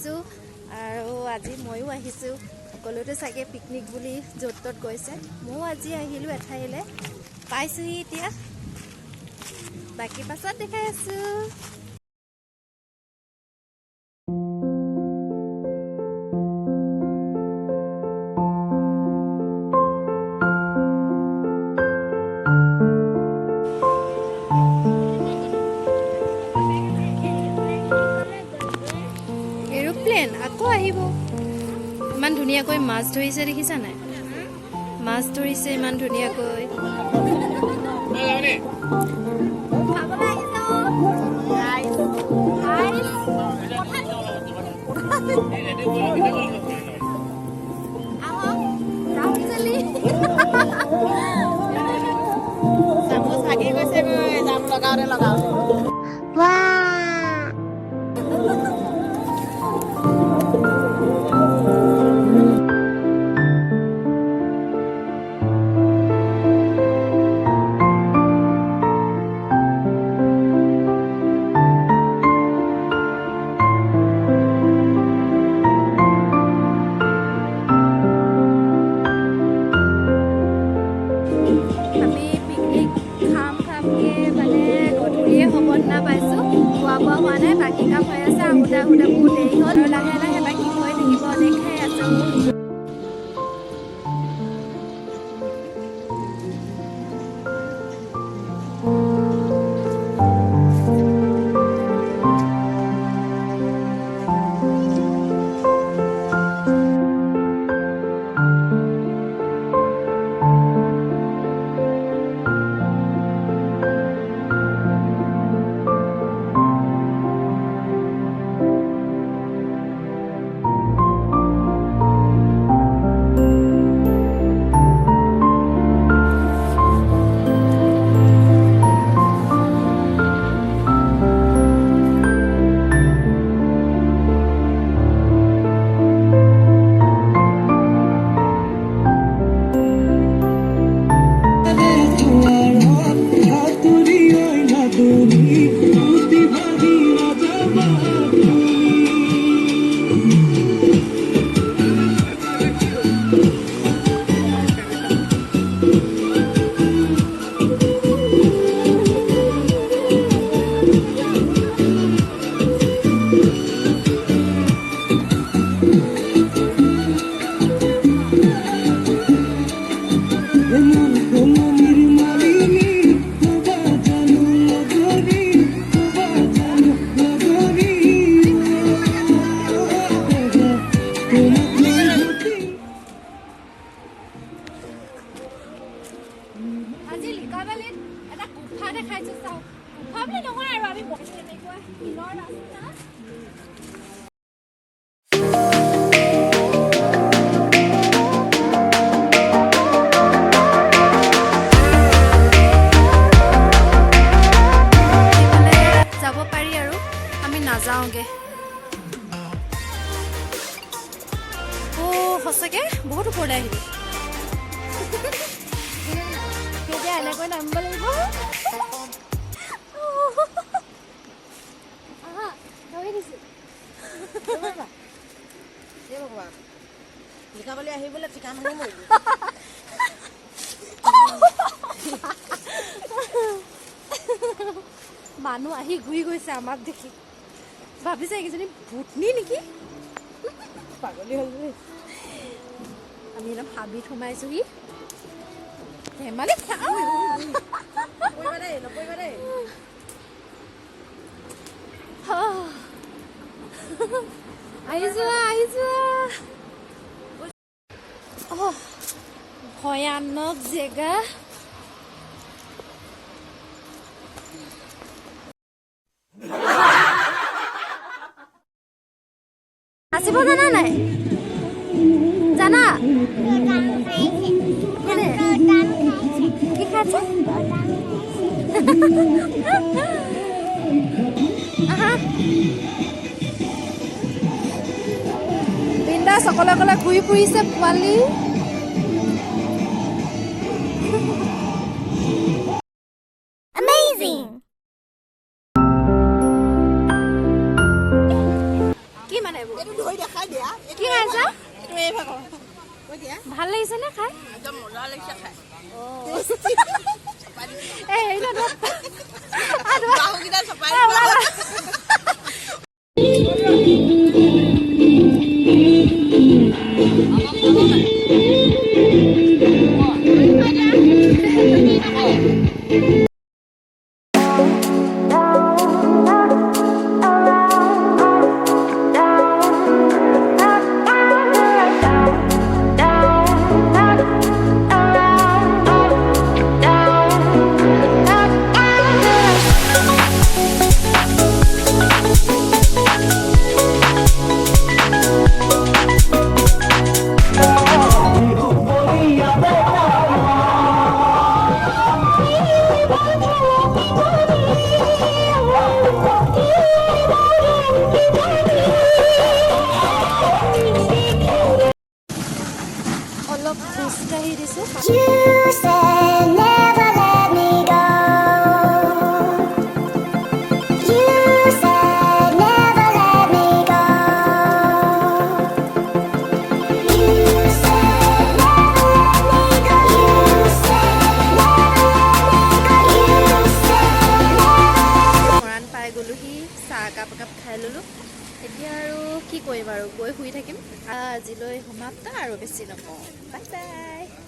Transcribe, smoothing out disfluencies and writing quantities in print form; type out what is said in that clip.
আহিছোঁ আৰু আজি ময়ো আহিছোঁ সকলোতে চাগে পিকনিক বুলি য'ত ত'ত গৈছে ময়ো আজি আহিলোঁ এঠাইলৈ পাইছোঁহি এতিয়া বাকী পাছত দেখাই আছোঁ আকৌ আহিব ইমান ধুনীয়াকৈ মাছ ধৰিছে দেখিছা নাই মাছ ধৰিছে ইমান ধুনীয়াকৈ চামুচ ভাগি গৈছে জাম লগাওতে লগাওতে বাকী কাম হৈ আছে আহোঁতে আহোঁতে বহুত দেৰি হ'ল আৰু লাহে লাহে বাকী হৈ থাকিব দেখাই আছোঁ আজি লিকাবালিত এটা গুফা দেখাইছোঁ চাওক গুফা বুলি নহয় আৰু আমি এনেকুৱা শিলৰ ৰাস্তা যাব পাৰি আৰু আমি নাযাওঁগৈ সঁচাকৈ বহুত ওপৰলৈ আহিলোঁ এতিয়া এনেকৈ নামিব লাগিব ধৰি দিছোঁ লিখাবলৈ আহিবলৈ ঠিকা মানুহ মৰিব মানুহ আহি ঘূৰি গৈছে আমাক দেখি ভাবিছে এইকেইজনী ভূতনি নেকি পাগলী হ'ল আমি একদম হাবিত সোমাইছোঁহি ধেমালি আহি যোৱা ভয়ানক জেগা নাচিব জানা নাই জানা কি খাইছে বিন্দাছ অকলে অকলে ঘূৰি ফুৰিছে পোৱালি কি মানে নাই এইবোৰ এইটো ধৰি দেখাই দিয়া কি খাইছা এইটো এই ভাগৰ কৈ দিয়া ভাল লাগিছে নে খাই একদম মজা লাগিছে খাই এই হেৰি ন বাহুকেইটা চপাই অলপ খোজকাঢ়ি দিছোঁ You said never let me go. You said never let me go. You said never let me go. You said never let me go. You said never. Moran পাই গ'লোহি চাহ একাপ খাই ল'লোঁ এতিয়া আৰু কি কৰিম আৰু গৈ শুই থাকিম আজিলৈ সমাপ্ত আৰু বেছি নকওঁ বাই বাই